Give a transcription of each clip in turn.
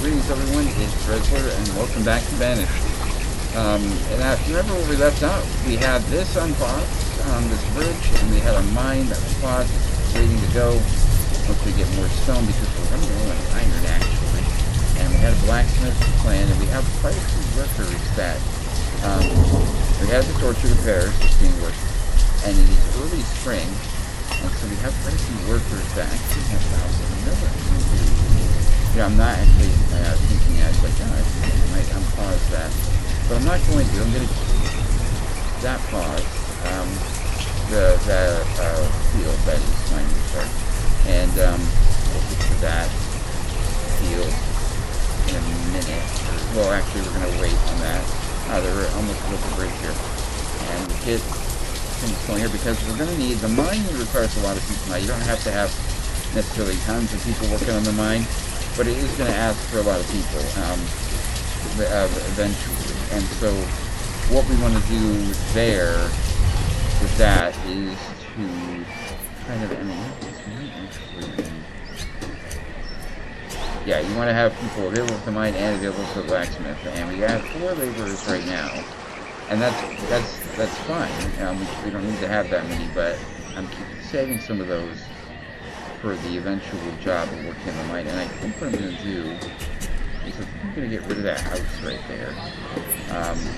Greetings everyone, it's Drizzler and welcome back to Banished. And if you remember where we left out, we had this unpaused on this bridge, and we had a mine that was paused, waiting to go. Once we get more stone, because we're running low on iron actually. And we had a blacksmith plan, and we have quite a few workers that, we had the torture repairs that's being worked, and it is early spring, and so we have quite a few workers that actually have houses. You know what I'm going to do? Yeah, I'm not actually thinking as like, oh, I might unpause that. But I'm not going to. I'm going to keep that pause, the field that is mine to start. And we'll get to that field in a minute. Well, actually, we're going to wait on that. They're almost at the bridge here. And we'll get things going here because we're going to need, the mine requires a lot of people. Now, you don't have to have necessarily tons of people working on the mine, but it is going to ask for a lot of people eventually. And so what we want to do there with that is to kind of, yeah, you want to have people available for the mine and available for the blacksmith. And we have 4 laborers right now, and that's fine. We don't need to have that many, but I'm saving some of those for the eventual job of working in the mine. And I think what I'm going to do is I'm going to get rid of that house right there,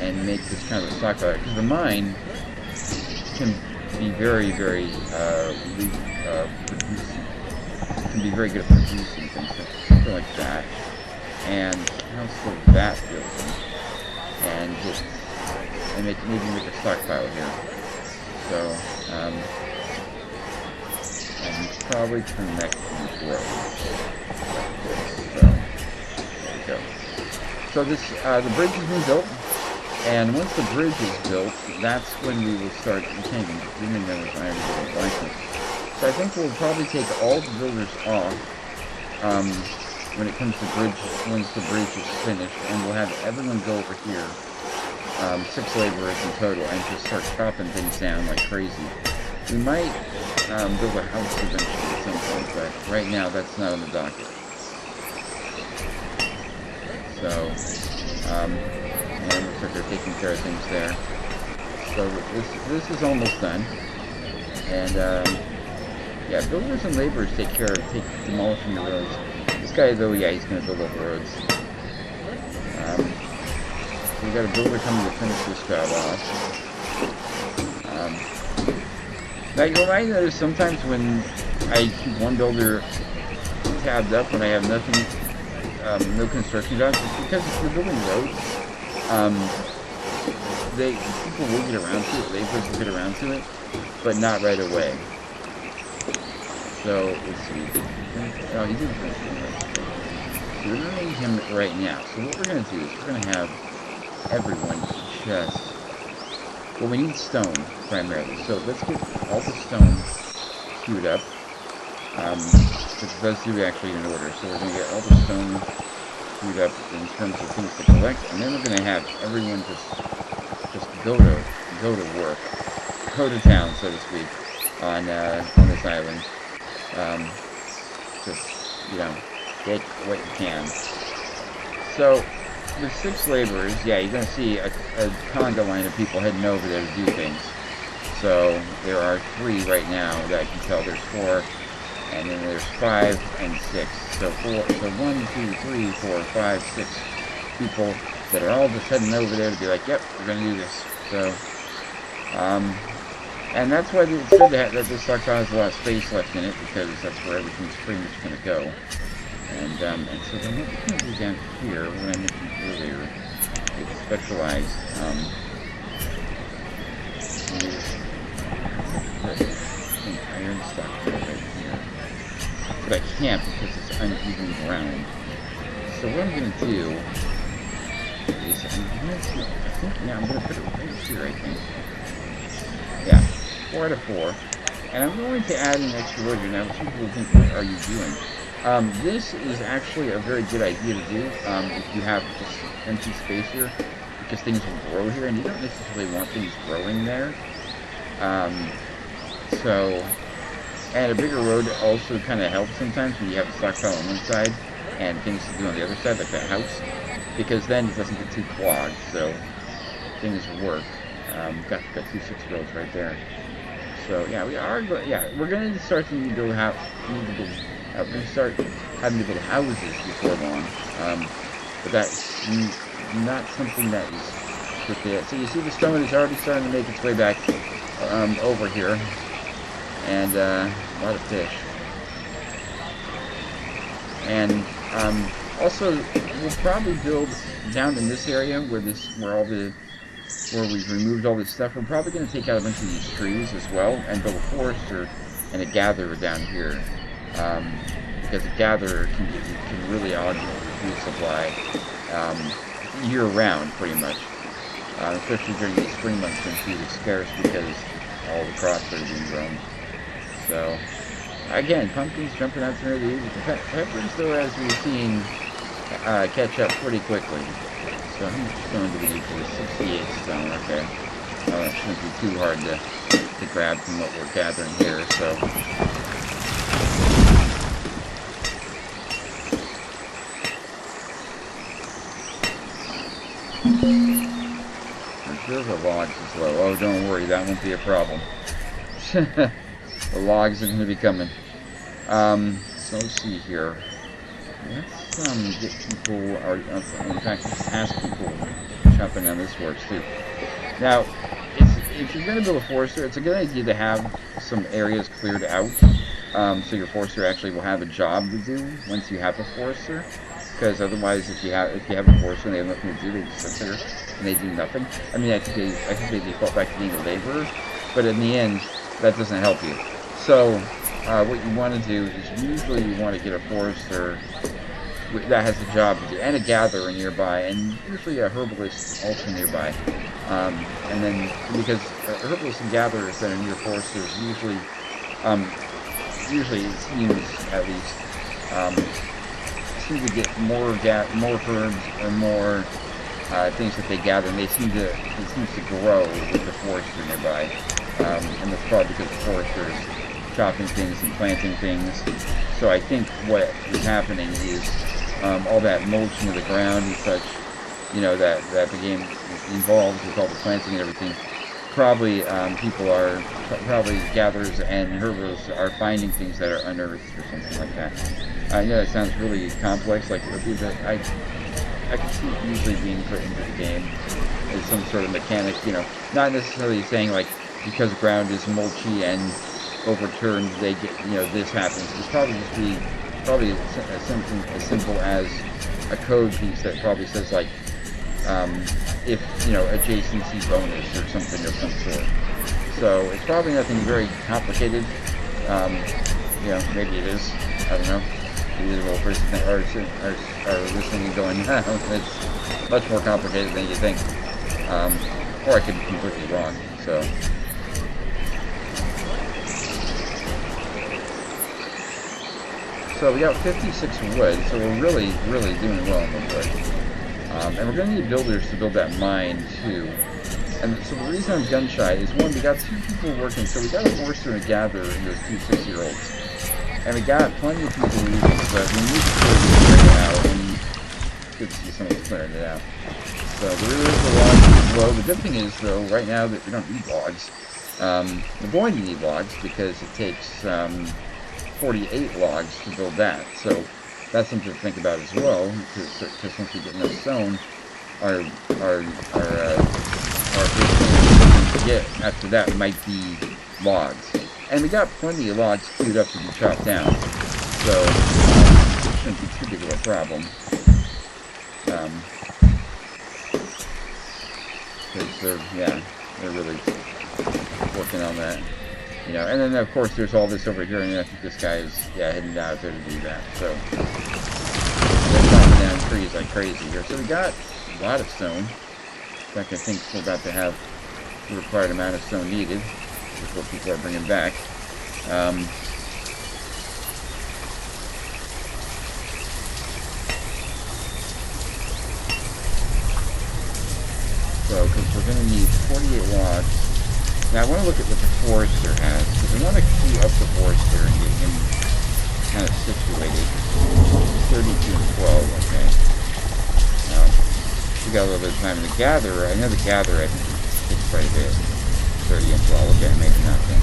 and make this kind of a stockpile, because the mine can be very, very producing. Can be very good at producing things, so something like that. And also that building, and just maybe make a stockpile here. So and probably connect these roads like this. So there we go. So this the bridge has been built, and once the bridge is built, that's when we will start. We can't even know if I ever get a license. So I think we'll probably take all the builders off when it comes to bridge. Once the bridge is finished, and we'll have everyone go over here. 6 laborers in total, and just start chopping things down like crazy. We might build a house eventually at some point, but right now that's not on the docket. So, and it looks like they're taking care of things there. So this is almost done. And yeah, builders and laborers take demolishing the roads. This guy though, yeah, he's going to build all the roads. We got a builder coming to finish this job off. Now you might notice sometimes when I keep one builder tabbed up when I have nothing, no construction jobs, it's because if we're building roads, people will get around to it, laborers will get around to it, but not right away. So let's see. Oh, he didn't finish it right. So we're going to need him right now. So what we're going to do is we're going to have everyone just, well, we need stone primarily, so let's get all the stone queued up, because those do actually in order. So we're going to get all the stone queued up in terms of things to collect, and then we're going to have everyone just go to work, go to town, so to speak, on this island. Just, you know, get what you can. So with 6 laborers, yeah, you're going to see a conga line of people heading over there to do things. So there are 3 right now that I can tell. There's 4, and then there's 5 and 6. So 1, 2, 3, 4, 5, 6 people that are all just heading over there to be like, yep, we're going to do this. So, and that's why it's good that this stockpile has a lot of space left in it, because that's where everything's pretty much going to go. And so then what we're going to do down here, what I mentioned earlier, is specialized, is an iron stockpile right here. But I can't because it's uneven ground. So what I'm going to do is I'm going to put it right here, I think. Yeah, 4 out of 4. And I'm going to add an extra road here. Now, some people think, what are you doing? This is actually a very good idea to do if you have just empty space here, because things will grow here, and you don't necessarily want things growing there. So, and a bigger road also kind of helps sometimes when you have a stockpile on one side. and things to do on the other side, like that house, because then it doesn't get too clogged. So things work. Got 2 6-year-olds right there. So yeah, we're gonna start to need to build we're gonna start having to build houses before long. But that's not something that is quickly yet. So you see the stone is already starting to make its way back over here, and a lot of fish. And also, we'll probably build down in this area where we've removed all this stuff. We're probably going to take out a bunch of these trees as well and build a forester and a gatherer down here, because a gatherer can really augment the food supply year round, pretty much, especially during the spring months when food is scarce because all the crops are being grown. So again, pumpkins jumping out through the leaves. Peppers, though, as we've seen, catch up pretty quickly. So how much stone do we need for this? 68 stone, okay. It shouldn't be too hard to grab from what we're gathering here, so. There's the logs as well. Oh, don't worry, that won't be a problem. The logs are going to be coming. So let's see here. Let's get people, or in fact, let's ask people chopping on this works too. Now, if you're going to build a forester, it's a good idea to have some areas cleared out, so your forester actually will have a job to do once you have a forester. Because otherwise, if you have a forester and they have nothing to do, they just sit there and they do nothing. I mean, I think they default back to being a laborer, but in the end, that doesn't help you. So what you want to do is usually you want to get a forester that has a job to do, and a gatherer nearby, and usually a herbalist also nearby. And then, because herbalists and gatherers that are near foresters usually it seems at least, seem to get more herbs or more things that they gather, and it seems to grow with the forester nearby. And that's probably because the forester is chopping things and planting things. So I think what is happening is all that mulching of the ground and such, that became involved with all the planting and everything. Probably probably gatherers and herbalists are finding things that are unearthed or something like that. I know that sounds really complex. Like I can see it usually being put into the game as some sort of mechanic. Not necessarily saying like because ground is mulchy and overturned, they get this happens. It's probably just probably something as simple as a code piece that probably says like if adjacency bonus or something of some sort. So it's probably nothing very complicated. Maybe it is. I don't know. Maybe the little person are listening and going, it's much more complicated than you think. Or I could be completely wrong. So we got 56 wood, so we're really, really doing well in the wood. And we're going to need builders to build that mine too. And so the reason I'm gun shy is, one, we got 2 people working, so we got a forester and a gatherer in those 2 6-year-olds. And we got plenty of people using it, but we need to clear it out, and it's good to see someone clearing it out. So there is a log below. The good thing is, though, right now that we don't need logs. We're going to need logs because it takes 48 logs to build that. So that's something to think about as well, because once we get enough stone, our to get after that might be logs. And we got plenty of logs queued up to be chopped down, so it shouldn't be too big of a problem. Because they're really working on that. And then of course there's all this over here, and I think this guy is heading down out there to do that. So they're chopping down trees like crazy here. So we got a lot of stone. In fact, I think we're about to have the required amount of stone needed, which is what people are bringing back. So, because we're going to need 48 logs. Now I want to look at what the forester has, because I want to queue up the forester and get him kind of situated. 32 and 12, okay. Now, we got a little bit of time in the gather. I know the gather, I think, takes quite a bit. 30 and 12, okay, maybe not then.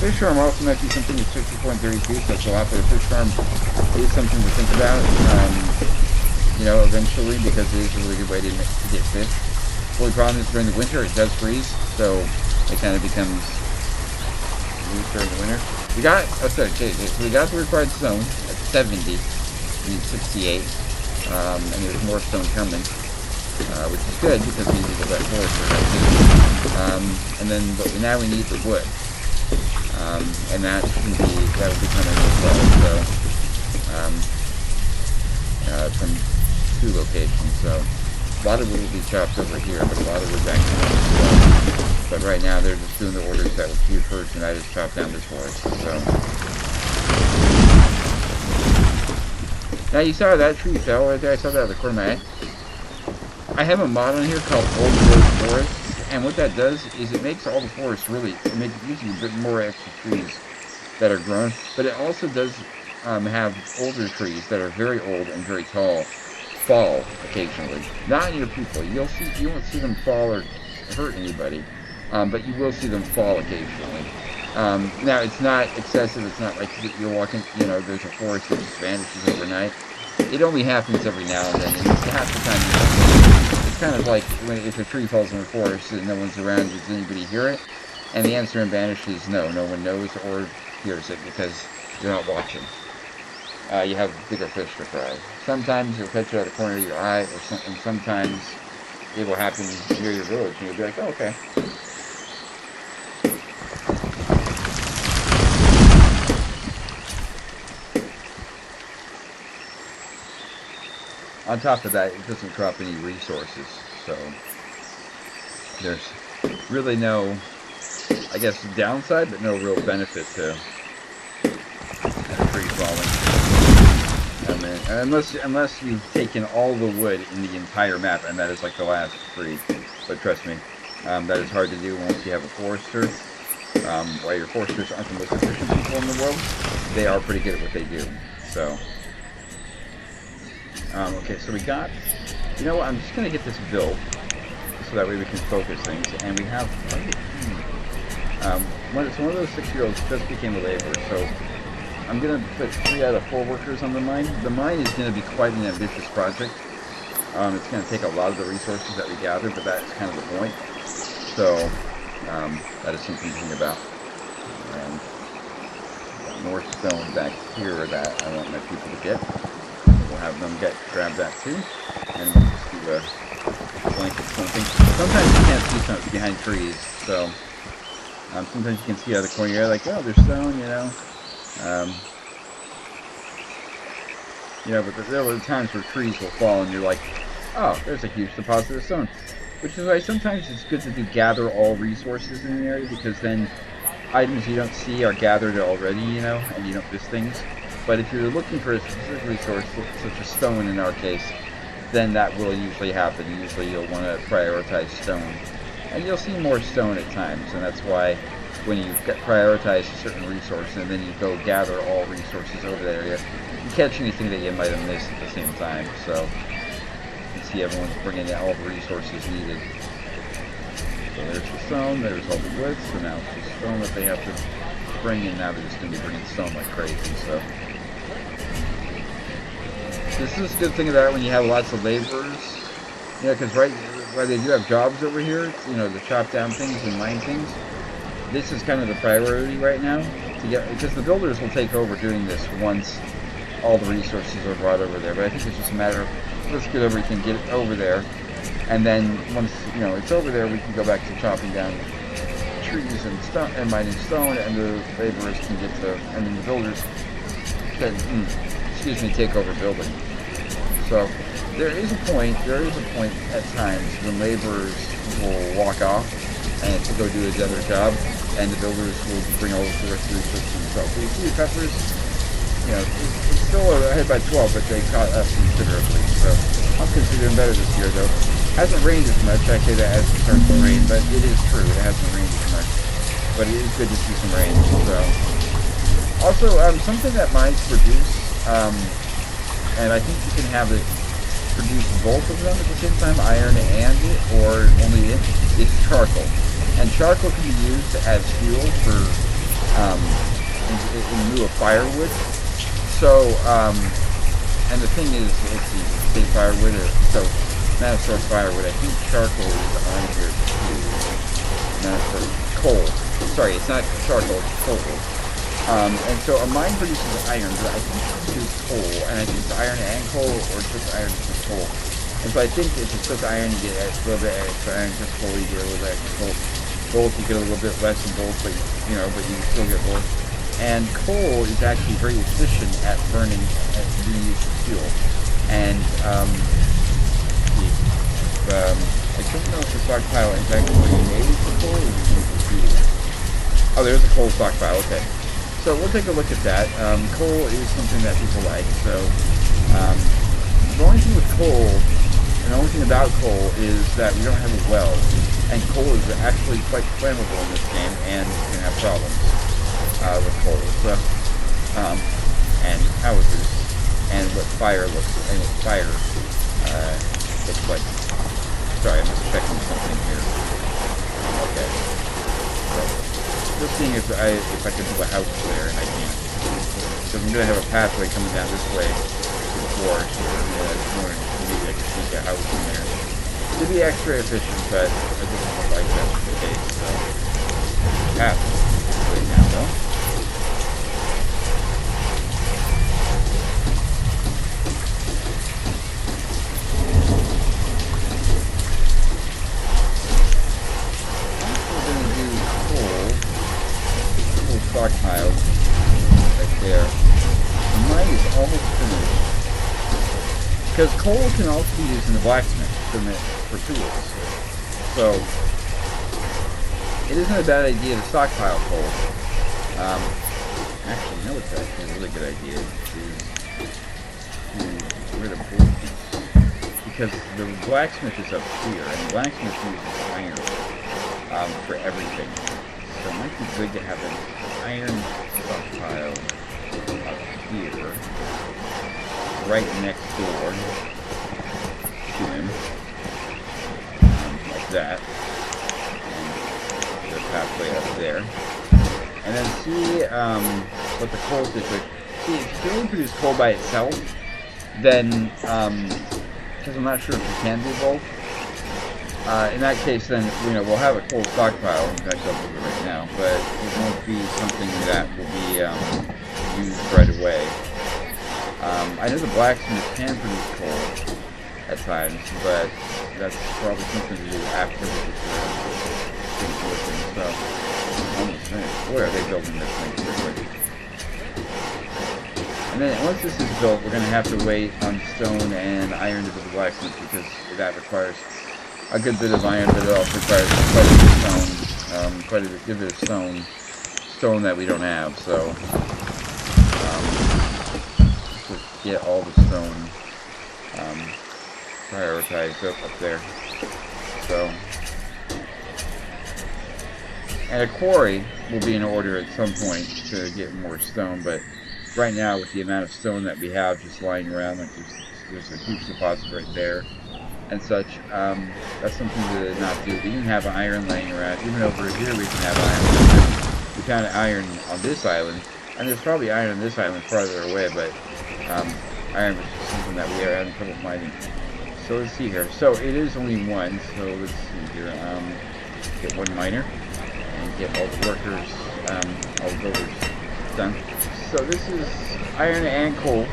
Fish farm also might be something that's 50.32, so it's a lot, but a fish farm is something to think about, you know, eventually, because it is a really good way to get fish. The only problem is during the winter it does freeze, so it kind of becomes loose during the winter. We got, oh sorry, okay, so we got the required stone at 70, we need 68, and there's more stone coming, which is good because we need to get that forest for that too. And then, but now we need the wood. And that would be coming as well, so, from 2 locations, so a lot of wood will be chopped over here, but a lot of wood back here as well. But right now they're just doing the orders that were queued first, and I just chopped down this forest, so. Now you saw that tree fell right there, I saw that at the corner of my eye. I have a mod on here called Old Growth Forest. And what that does is it makes all the forests really, it gives you a bit more extra trees that are grown, but it also does have older trees that are very old and very tall fall occasionally. Not near people. You won't see them fall or hurt anybody, but you will see them fall occasionally. Now it's not excessive. It's not like you're walking, you know, there's a forest that just vanishes overnight. It only happens every now and then, and half the time it's kind of like if a tree falls in the forest and no one's around, does anybody hear it? And the answer in Banished is no. No one knows or hears it because you're not watching. You have bigger fish to fry. Sometimes you'll catch it out of the corner of your eye, and sometimes it will happen near your village, and you'll be like, oh, okay. On top of that, it doesn't crop any resources, so there's really no, I guess, downside, but no real benefit to a tree falling. I mean, unless you've taken all the wood in the entire map, and that is like the last tree. But trust me, that is hard to do once you have a forester. While your foresters aren't the most efficient people in the world, they are pretty good at what they do. So. Okay, so we got, you know what, I'm just going to get this built, so that way we can focus things, and we have, one of those 6-year-olds just became a laborer, so I'm going to put 3 out of 4 workers on the mine. The mine is going to be quite an ambitious project. It's going to take a lot of the resources that we gather, but that's kind of the point, so that is something to think about. And more stone back here that I want my people to get. We'll have them grab that too, and we'll just do a blanket something. Sometimes you can't see something behind trees, so sometimes you can see out of the corner. You're like, oh, there's stone, you know. But there are times where trees will fall, and you're like, oh, there's a huge deposit of stone. Which is why sometimes it's good to gather all resources in the area, because then items you don't see are gathered already, you know, and you don't miss things. But if you're looking for a specific resource, such as stone in our case, then that will usually happen. Usually you'll want to prioritize stone. And you'll see more stone at times, and that's why when you prioritize a certain resource and then you go gather all resources over that area, you catch anything that you might have missed at the same time. So you can see everyone's bringing in all the resources needed. So there's the stone, there's all the wood, so now it's just stone that they have to bring in. Now they're just going to be bringing stone like crazy, so. This is a good thing about when you have lots of laborers, because while they do have jobs over here, to chop down things and mine things, this is kind of the priority right now, because the builders will take over doing this once all the resources are brought over there. But I think it's just a matter of, let's get everything, get it over there, and then once, it's over there, we can go back to chopping down trees and stone, and mining stone, and the laborers can get to, and then the builders can, take over building. So there is a point at times when laborers will walk off and to go do another job, and the builders will bring all the rest of the resources themselves. So you see the peppers, it's still ahead by 12, but they caught up considerably. So I'm considering better this year, though. Hasn't rained as much. I say that as it starts to rain, but it is true. It hasn't rained as much. but it is good to see some rain. So, also something that mines produce, and I think you can have it produce both of them at the same time, iron and it, or only it, is charcoal. And charcoal can be used as fuel for in lieu of firewood. So, and the thing is, let's see, say firewood, so not a source firewood, I think charcoal is on here too. Not a source, coal. Sorry, it's not charcoal, it's coal. And so a mine produces iron, but I think it produces coal, and I think it's iron and coal, or just iron and coal. And so I think if it's just iron, you get a little bit extra iron, just coal, you get a little bit extra coal. Gold, you get a little bit less than gold, but you know, but you can still get gold. And coal is actually very efficient at burning, at being used for fuel. And I don't know if the stockpile is actually made for coal, or is it made for fuel? Oh, there's a coal stockpile. Okay. So we'll take a look at that. Coal is something that people like. So the only thing with coal, and the only thing about coal is that we don't have a well. And coal is actually quite flammable in this game, and you can have problems with coal. So, and houses, and what fire looks like. Sorry, I'm just checking something here. Okay. So, just seeing if I can build a house there, and I can't. So I'm going to have a pathway coming down this way to the forest, and maybe I can sneak a house in there. To be extra efficient, but it doesn't look like that's the case, so path right now though. We're going to do coal stockpile right there. Mine is almost finished. Because coal can also be used in the blacksmith for tools. So, it isn't a bad idea to stockpile coal. Actually, you know what's actually a really good idea is to get rid of bolts. Because the blacksmith is up here, and the blacksmith uses iron for everything. So it might be good to have an iron stockpile up here, right next door to him, like that, and the pathway up there, and then see what the coal situation. See, if you only produce coal by itself, then because I'm not sure if you can do both. In that case, then we'll have a coal stockpile. In fact, I'll do it right now, but it won't be something that will be used right away. I know the blacksmith can produce coal at times, but that's probably something to do after we get things working. So, almost finished. Boy, are they building this thing quickly. And then once this is built, we're going to have to wait on stone and iron to build the blacksmith, because that requires a good bit of iron, but it also requires quite a bit of stone, quite a good bit of stone that we don't have. So, get all the stone prioritized up there. So, and a quarry will be in order at some point to get more stone, but right now with the amount of stone that we have just lying around, like there's a huge deposit right there and such, that's something to not do. We can have iron laying around. Even over here we can have iron. We found iron on this island, and there's probably iron on this island farther away, but iron was just something that we are having trouble finding. So let's see here. So it is only one, so let's see here. Get one miner and get all the workers, all the builders done. So this is iron and coal.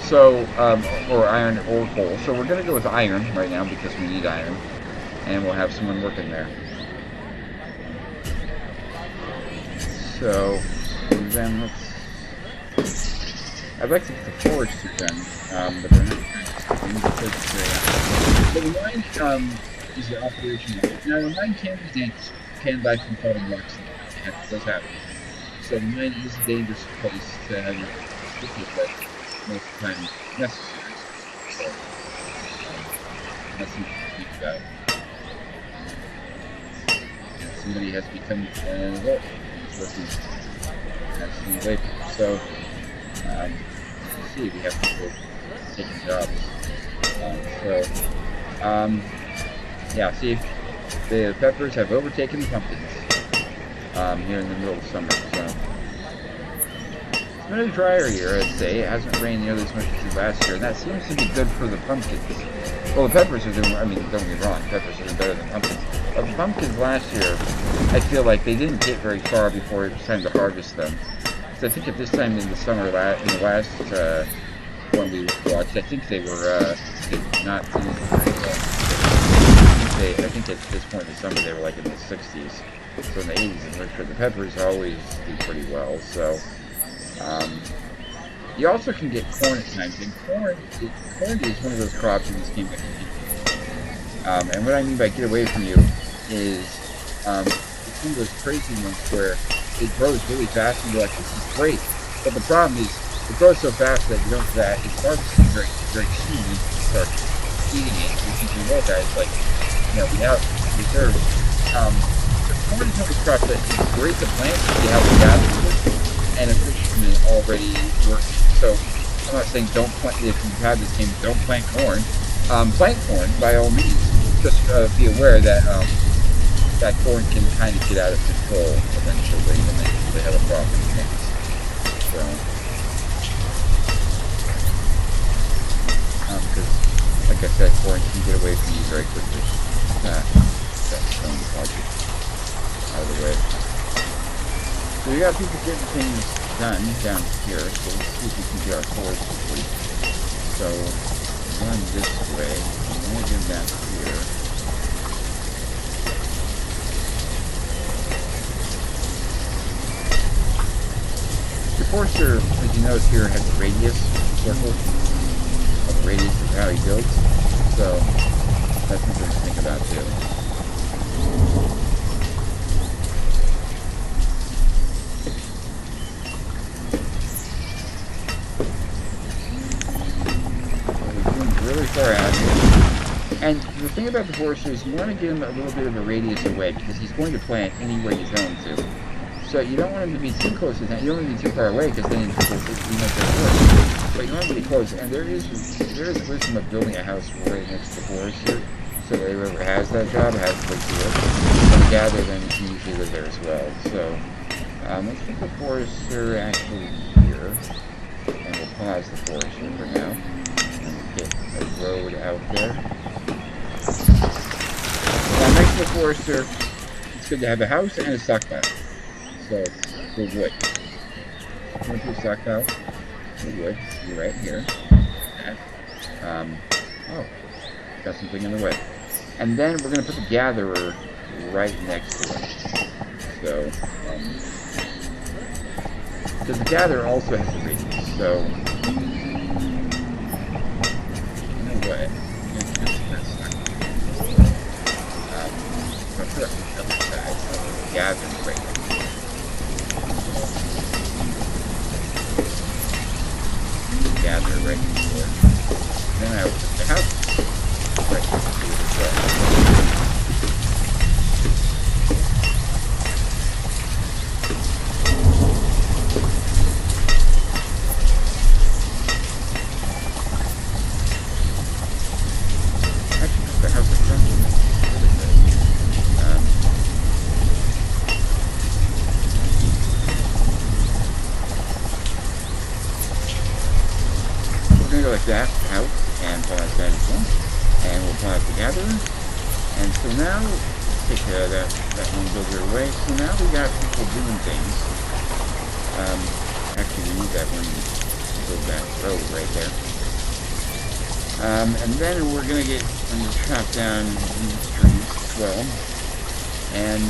So, or iron or coal. So we're going to go with iron right now because we need iron. And we'll have someone working there. So, then let's... I'd like to get the forge to done, but they're not but the mine is the operation. Now, the mine can be dangerous. You can die from falling rocks. It does happen. So the mine is a dangerous place to have your sticky, but most of the time necessary. So that's something to think about. somebody has become an adult. That's away. So, you see, we have people taking jobs. Yeah, see, the peppers have overtaken the pumpkins here in the middle of summer. So, it's been a drier year, I'd say. It hasn't rained nearly as much as last year, and that seems to be good for the pumpkins. Well, the peppers are doing, I mean, don't get me wrong, peppers are doing better than pumpkins. But the pumpkins last year, I feel like they didn't get very far before it was time to harvest them. So I think at this time in the summer, in the last one we watched, I think they were not doing very well. I think at this point in the summer, they were like in the 60s. So in the 80s and winter, the peppers always do pretty well. So, you also can get corn at times, and corn is one of those crops in this game that can get and what I mean by get away from you is it's one of those crazy ones where it grows really fast and you're like, this is great. But the problem is it grows so fast that it starts very, very soon and you start eating it. You're thinking, well guys, like, we have reserves. Corn is one of those crops that it's great to plant if you have the gather and a fisherman already working. So I'm not saying don't plant, if you have this game, don't plant corn. Plant corn by all means. Just be aware that that corn can kind of get out of control eventually when they have a problem. So, because like I said, corn can get away from you very quickly. That's stone project out of the way. So we got people getting things done down here, so let's see if we can get our cores complete. So, run this way, and then again down here. The courser, as you notice here, has a radius circle, a radius of how he builds, so that's something to think about too. Really far out here. And the thing about the forester is you want to give him a little bit of a radius away because he's going to plant anywhere you tell him to. So you don't want him to be too close to that. You don't want him to be too far away because then you might get worse. But you want him to be close. And there is wisdom of building a house right next to the forester. So that whoever has that job has a place to live. And gather, then you can usually live there as well. So let's put the forester actually here. And we'll pause the forester for now. Get a road out there. Now next to the forester, it's good to have a house and a stockpile. So, for wood. I'm going to put a stockpile for wood. Be right here. Oh, got something in the way. And then we're going to put the gatherer right next to it. So, because the gatherer also has a radius. So, what? I'll put up the other side, so gather right here. Gather right here. Then I will put the house right here as well. Like that out and pause that as well, and we'll pause the gatherer. And so now take that one builder away. So now we got people doing things. Actually, we need that one to build that road right there. And then we're gonna chop down these trees as well. And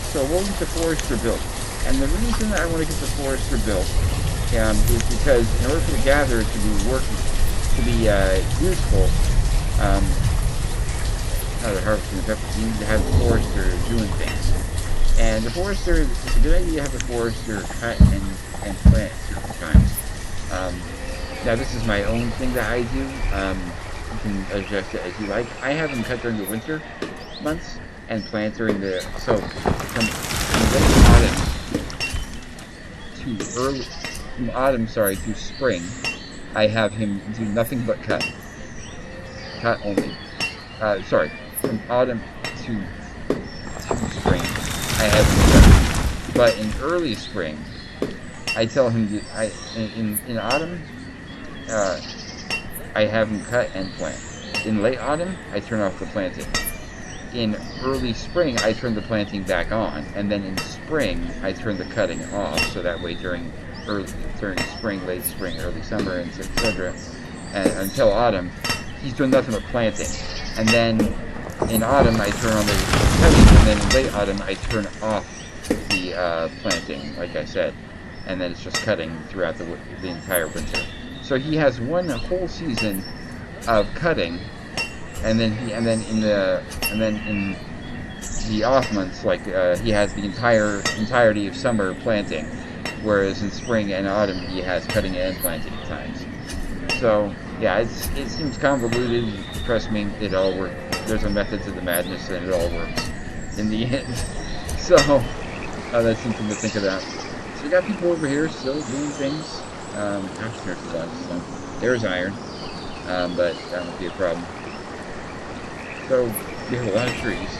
so we'll get the forester built. And the reason I want to get the forester built is because in order for the gatherer to be useful, harvesting the peppers, you need to have the forester doing things. And the forester, it's a good idea to have the forester cut and plant at certain times. Now this is my own thing that I do. You can adjust it as you like. I have them cut during the winter months and plant during the, so from late autumn to early, from autumn, sorry, to spring, I have him do nothing but cut. Cut only. Sorry, from autumn to spring, I have him cut. But in early spring, I tell him to, in autumn, I have him cut and plant. In late autumn, I turn off the planting. In early spring, I turn the planting back on, and then in spring, I turn the cutting off. So that way, during spring, late spring, early summer, and etc., and until autumn, he's doing nothing but planting. And then in autumn, I turn on the cutting, and then in late autumn, I turn off the planting, like I said, and then it's just cutting throughout the entire winter. So he has one whole season of cutting, and then in the off months, like he has the entirety of summer planting, whereas in spring and autumn he has cutting and planting times. So yeah, it seems convoluted. Trust me, it all works. There's a method to the madness, and it all works in the end. So that's something to think about. So we got people over here still doing things. Gosh, there's a lot of stuff. There's iron, but that won't be a problem. So we have a lot of trees,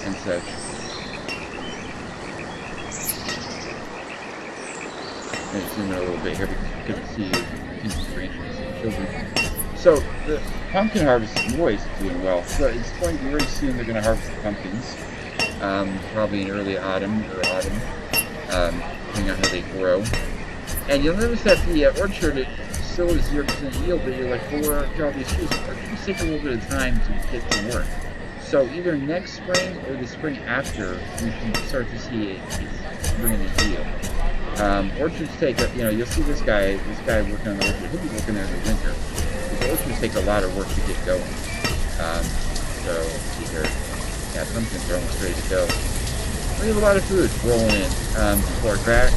and such. And zoom in a little bit here because you couldn't see the branches and children. So the pumpkin harvest is always doing well. So it's going to be very soon they're going to harvest the pumpkins. Probably in early autumn depending on how they grow. And you'll notice that the orchard still is 0% yield, but you're like, well, where are all these trees? Orchards take a little bit of time to get to work. So either next spring or the spring after, we can start to see it bringing the yield. Orchards take, you'll see this guy working on the orchard. He'll be working there in the winter. Because orchards take a lot of work to get going. So either, pumpkins are almost ready to go. We have a lot of food rolling in. People are grabbing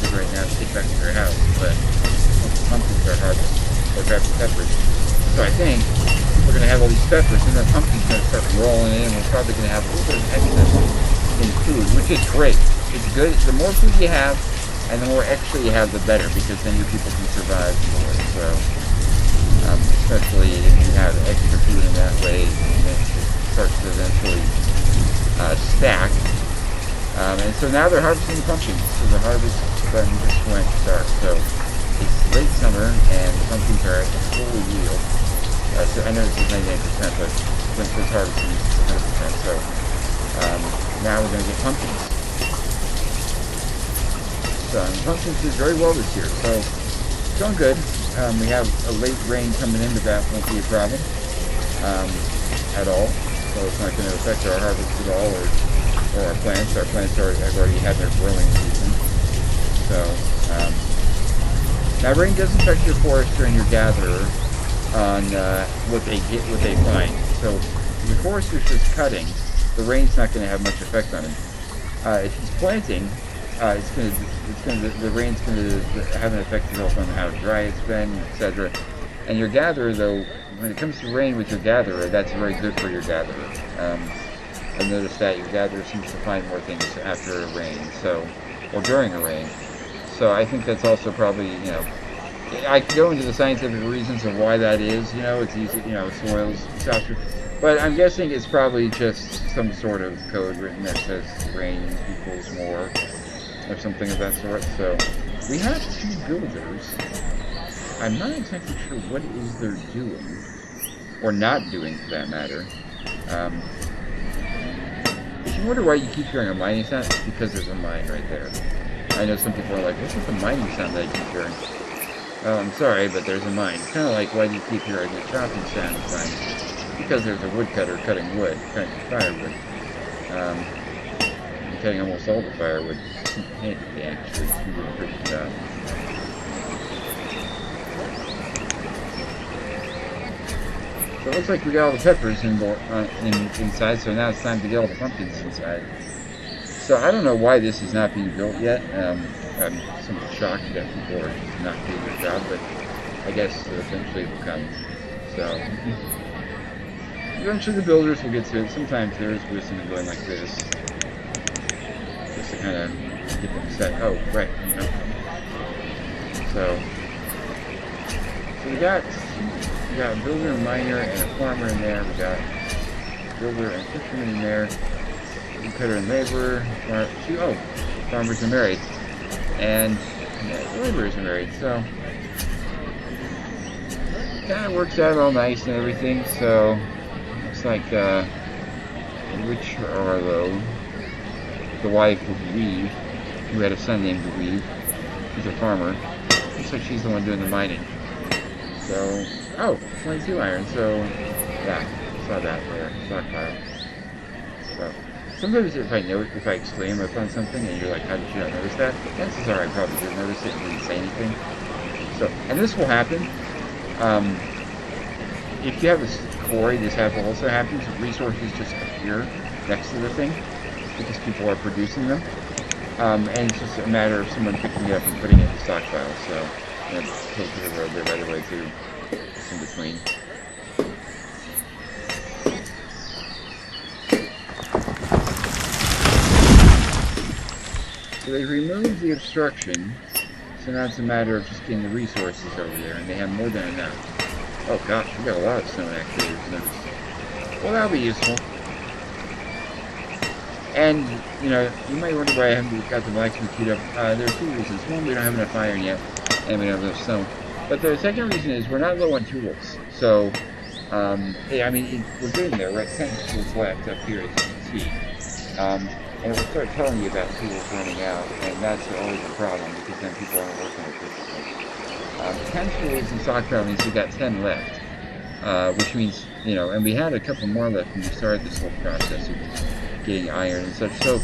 food right now to take back to their house, but pumpkins are harvested. Or grabbing peppers. So I think we're going to have all these peppers, and then pumpkins are going to start rolling in, and we're probably going to have a little bit of excess in food, which is great. It's good. The more food you have, and the more extra you have, the better, because then your people can survive more. So, especially if you have extra food in that way, it starts to eventually stack. And so now they're harvesting the pumpkins. So the harvest button just went dark. So it's late summer, and the pumpkins are at full yield. So I know this is 99%, but when it's harvesting, it's 100%. So now we're going to get pumpkins. So pumpkins did very well this year. So it's going good. We have a late rain coming in, but that won't be a problem at all. So it's not going to affect our harvest at all, or our plants. Our plants have already had their growing season. So now rain does affect your forester and your gatherer on what they find. So if your forester's just cutting, the rain's not going to have much effect on him. If he's planting, the rain's going to have an effect on how dry it's been, etc. And your gatherer, though, when it comes to rain with your gatherer, that's very good for your gatherer. I've noticed that your gatherer seems to find more things after a rain, or during a rain. So I think that's also probably, I could go into the scientific reasons of why that is. It's easy, soils, softer. But I'm guessing it's probably just some sort of code written that says rain equals more, or something of that sort. So we have two builders. I'm not exactly sure what it is they're doing, or not doing for that matter. If you wonder why you keep hearing a mining sound, it's because there's a mine right there. I know some people are like, what's with the mining sound that I keep hearing? Oh, I'm sorry, but there's a mine. It's kind of like, why do you keep hearing the chopping sound of mine? Because there's a woodcutter cutting wood, cutting firewood. I'm cutting almost all the firewood. Handy, actually. He's doing a pretty good job. So it looks like we got all the peppers inside, so now it's time to get all the pumpkins inside. So I don't know why this is not being built yet. I'm somewhat shocked that people are not doing their job, but I guess eventually it will come. So eventually the builders will get to it. Sometimes there is wisdom in going like this, just to kind of get them set. Oh, right, you know. So we got a builder, a miner, and a farmer in there. We got a builder and fisherman in there. Woodcutter and laborer. Farmers are married, and the laborers are married. So kind of works out all nice and everything. So looks like Rich Arlo, the wife of Weave, who had a son named Weave, she's a farmer. Looks like she's the one doing the mining. So, 22 iron. So, yeah, saw that there, stockpile. So, sometimes if I exclaim upon something and you're like, how did you not notice that? Chances are I probably didn't notice it and didn't say anything. So, and this will happen. If you have a quarry, this also happens. Resources just appear next to the thing because people are producing them. And it's just a matter of someone picking it up and putting it in the stockpile. So, take to the road there, by the way, too. Just in between. So they removed the obstruction, so now it's a matter of just getting the resources over there, and they have more than enough. Oh gosh, we got a lot of stone actually. Well, that'll be useful. And, you might wonder why I haven't got the blacksmith queued up. There are two reasons. One, we don't have enough iron yet, and we don't have enough stone. But the second reason is we're not low on tools. So, we're getting there. We're at 10 tools left up here, as you can see. And we'll start telling you about tools running out, and that's always a problem, because then people aren't working with it. 10 tools in stockpile means we've got 10 left, which means, and we had a couple more left when we started this whole process of getting iron and such. So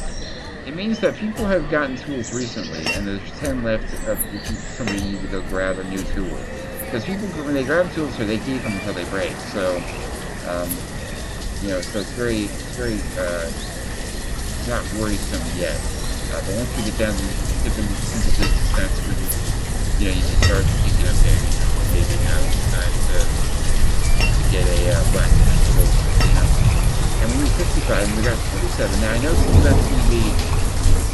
it means that people have gotten tools recently, and there's 10 left if somebody needs to go grab a new tool. Because people, when they grab tools, they keep them until they break. So, so it's very not worrisome yet. But once we get down to different simple business, that's when you can start thinking, okay, maybe now it's time to get a blacksmith tool, And we need 55, and we got 47. Now I know some of that's going to be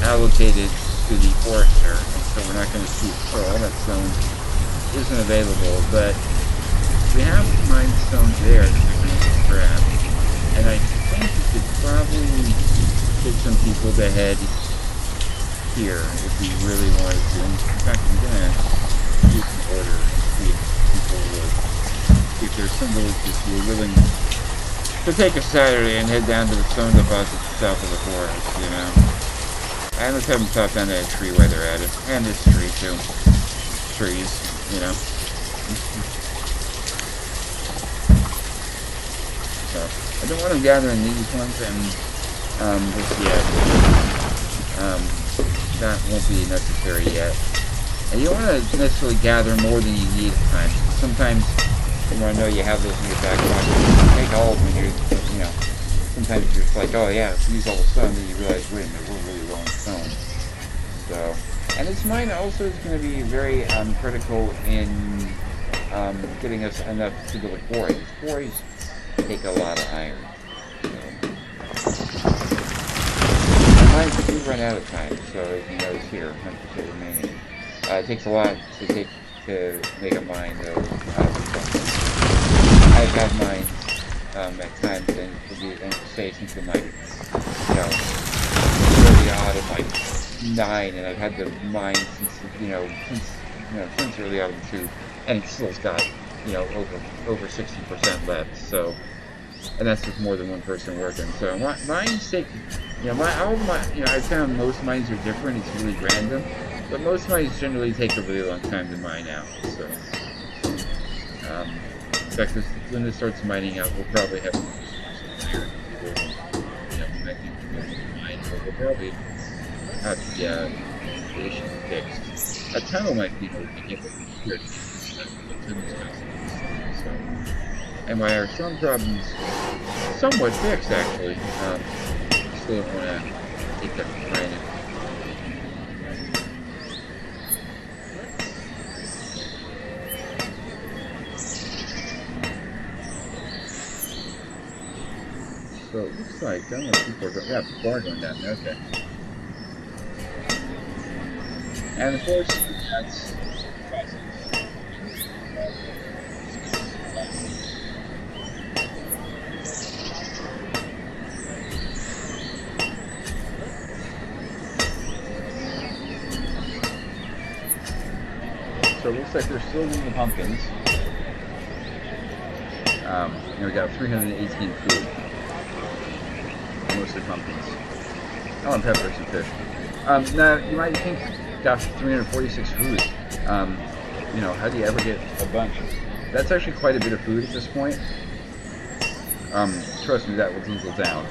allocated to the forester, and so we're not going to keep, so all that stone isn't available, but we have mined stone there that we're going to grab. And I think we could probably get some people to head here if we really wanted to. In fact, I'm going to do some order and see if people would, if there's some villages who are willing to take a Saturday and head down to the stone deposits south of the forest, And let's have them chop down that tree while they're at it. And this tree too. Trees, So, I don't want them gathering these ones, and just yet. That won't be necessary yet. And you don't want to necessarily gather more than you need at times. Sometimes you want to know you have those in your back pocket. Take all of them, sometimes you're just like, oh yeah, let's use all the stone, then you realize, wait a minute, we're really low on stone. So, and this mine also is going to be very critical in getting us enough to build a quarry. These quarries take a lot of iron. And mines do run out of time, so as you notice here, 100% remaining. It takes a lot to make a mine, though. I've had mines at times, and say something like, early autumn, like 9, and I've had the mine since early autumn 2, and it still's got, over 60% left, so, and that's with more than one person working. So mines take, I found most mines are different, it's really random, but most mines generally take a really long time to mine out, so, in fact, when this starts mining out, we'll probably have clear. We might need to mine, but we'll probably have the foundation fixed. A tunnel might be able to get cleared. So, and while our stone problem's somewhat fixed, actually, still don't want to take that for granted. looks like, I don't know if people are going, yeah, people are going down there, okay. And of course, that's so it looks like they're still doing the pumpkins. And we got 318 food. Mostly pumpkins. Oh, and peppers and fish. Now, you might think, gosh, 346 food. You know, how do you ever get a bunch? That's actually quite a bit of food at this point. Trust me, that will dwindle down.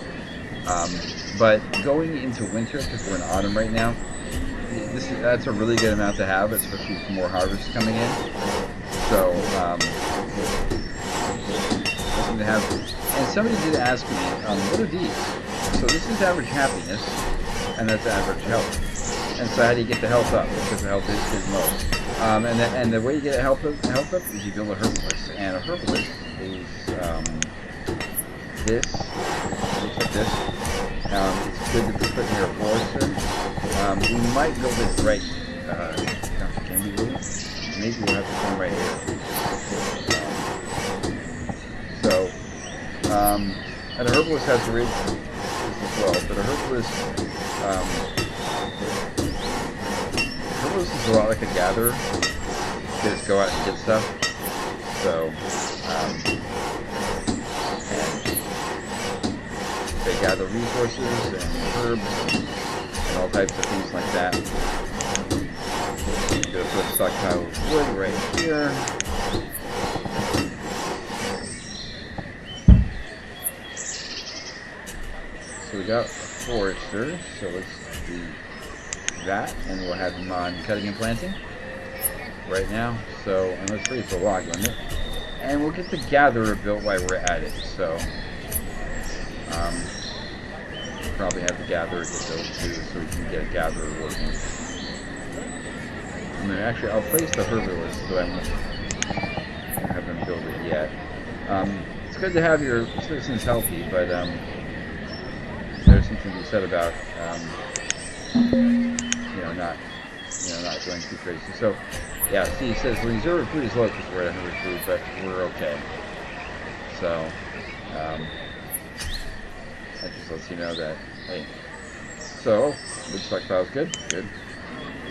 But going into winter, because we're in autumn right now, that's a really good amount to have, especially with more harvests coming in. So, something to have. And somebody did ask me, what are these? So this is average happiness, and that's average health. And so how do you get the health up? Because the health is most. And the way you get health up is you build a herbalist. And a herbalist is this. It looks like this. It's good to be put near a forester. We might build it right. Can we do it? Maybe we'll have to come right here. And a herbalist has to read this as well. But a herbalist is a lot like a gatherer. They just go out and get stuff. So, and they gather resources and herbs and all types of things like that. I'm gonna put a stockpile of wood right here. So we got a forester, so let's do that, and we'll have him on cutting and planting right now. So, and let's ready for a log limit. And we'll get the gatherer built while we're at it. So, probably have the gatherer get built too, so we can get a gatherer working. And then actually, I'll place the herbalist, but I won't have them build it yet. It's good to have your citizens healthy, but there's something to be said about not going too crazy. So yeah, see, it says the reserve food is low because we're at 100 food, but we're okay. So that just lets you know that, hey. So wood stockpile is good.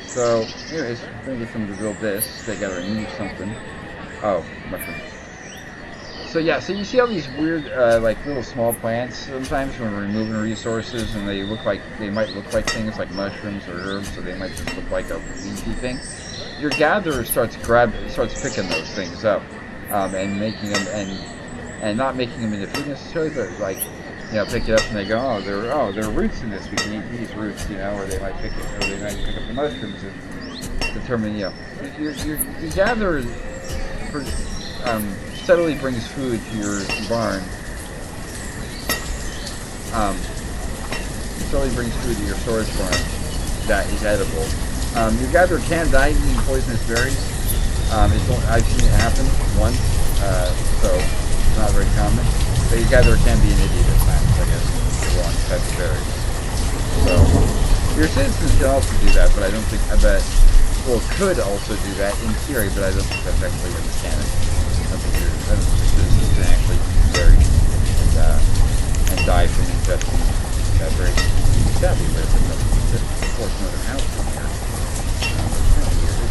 So anyways, we're gonna get them to build this. They gotta remove something. Oh, mushrooms. So yeah, so you see all these weird, like little small plants sometimes when we're removing resources, and they might look like things like mushrooms or herbs, or they might just look like a leafy thing. Your gatherer starts picking those things up, and making them, and not making them into food necessarily, but like, pick it up and they go, there are roots in this. We can eat these roots, or they might pick up the mushrooms and determine, your gatherer steadily brings food to your barn. Steadily brings food to your storage barn that is edible. Your gatherer can die eating poisonous berries. I've seen it happen once, so it's not very common. But your gatherer can be an idiot at times, I guess, for the wrong type of berries. So your citizens can also do that, but I don't think. Could also do that in theory, but I don't think that's actually a mechanic. I don't think citizens can actually eat berries and die from ingesting that very sadly with a portion of their house in here. It's kind of weird.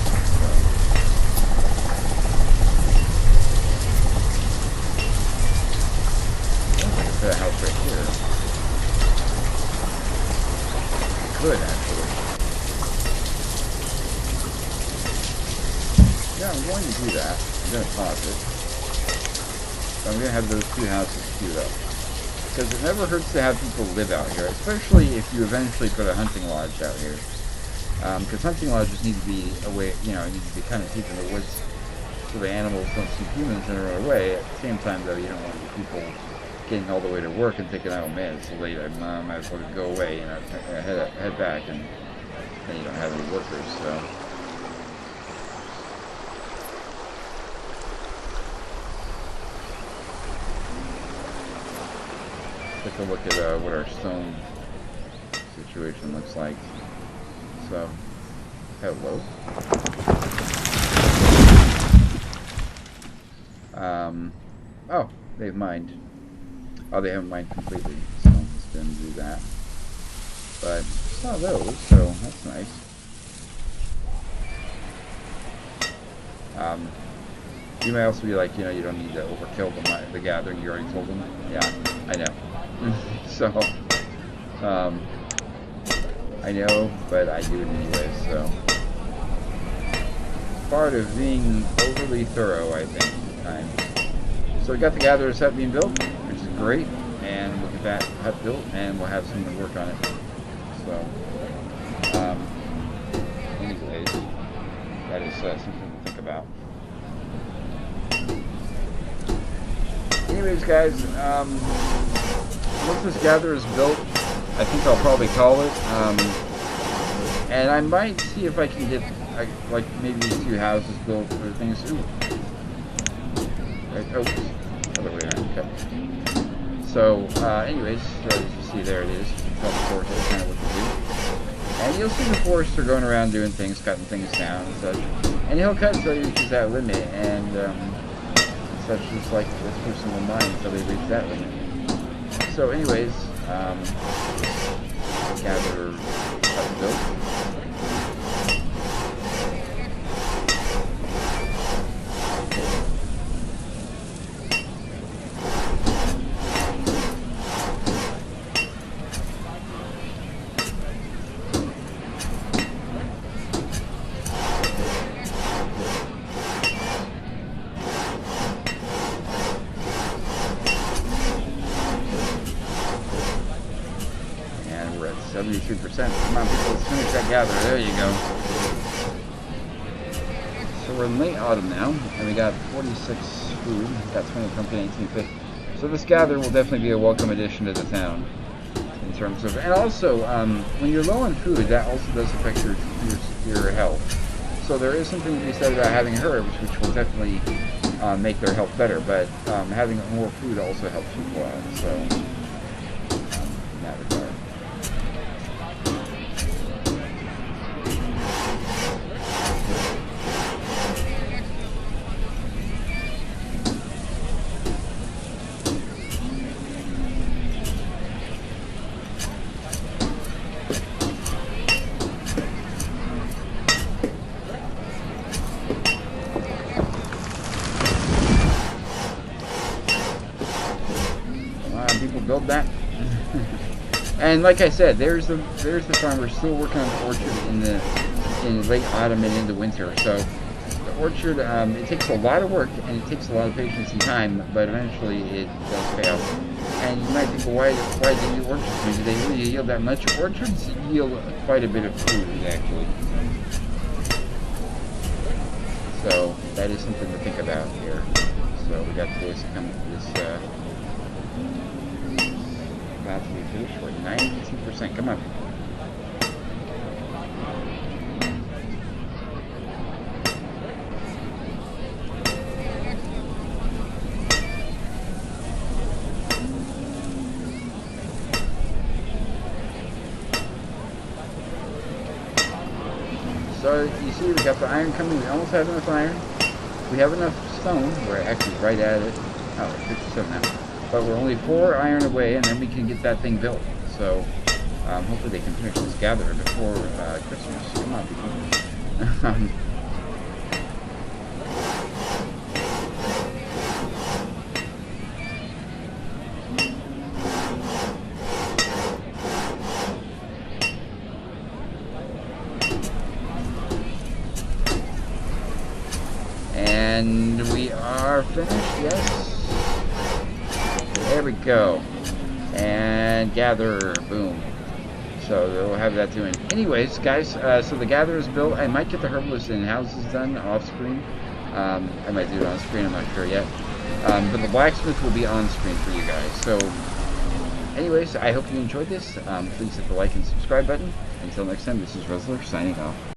I can put a house right here. Could actually. Yeah, I'm going to do that. I'm going to pause it. So I'm going to have those two houses queued up. Because it never hurts to have people live out here, especially if you eventually put a hunting lodge out here. Because hunting lodges need to be away, need to be kind of deep in the woods so the animals don't see humans and run away. At the same time, though, you don't want people getting all the way to work and thinking, oh man, it's so late, I might as well go away, head back, and then you don't have any workers, so. So take a look at what our stone situation looks like. So, hello. Oh, they've mined. Oh, they haven't mined completely, so let's go and do that. But saw those, so that's nice. You may also be like, you know, you don't need to overkill the gathering. You already told them. Yeah, I know. So, I know, but I do it anyway. So, part of being overly thorough, I think, at times. So we got the gatherer's hut being built, which is great, and we'll get that hut built, and we'll have someone to work on it. So, anyways, that is something to think about. Anyways, guys, once this gather is built, I think I'll probably call it. And I might see if I can get like maybe these 2 houses built or things. Ooh. Right, oh, other way around. Okay. So, anyways, so as you see, there it is. Tell the forest kind of what to do. And you'll see the forester going around doing things, cutting things down and such. And he'll cut until he reaches that limit, and such just like this person will mine until they reach that limit. So, anyways, gather cut built. And we're at 72%. Come on, people, let's finish that gather. There you go. So we're in late autumn now, and we got 46 food. Got 20 pumpkin, 18 fish. So this gather will definitely be a welcome addition to the town. In terms of, and also, when you're low on food, that also does affect your health. So there is something to be said about having herbs, which will definitely make their health better. But having more food also helps people out. So in that regard. People build that. And like I said, there's the farmer still working on the orchard in late autumn and into winter. So the orchard, it takes a lot of work and it takes a lot of patience and time, but eventually it does pay off. And you might think, well, why do you orchards? Do they really yield that much? Orchards yield quite a bit of food, actually. So that is something to think about here. So we got this coming. About to be finished. We're at 92%. Come on. So you see, we got the iron coming. We almost have enough iron. We have enough stone. We're actually right at it. Oh, we're 57 now. But we're only 4 iron away, and then we can get that thing built. So hopefully they can finish this gather before Christmas. Come on, people. And we are finished, yes. There we go. And gather, boom. So we'll have that doing. Anyways, guys, so the gather is built. I might get the herbalist and houses done off screen. I might do it on screen, I'm not sure yet. But the blacksmith will be on screen for you guys. So anyways, I hope you enjoyed this. Please hit the like and subscribe button. Until next time, this is Ruzler signing off.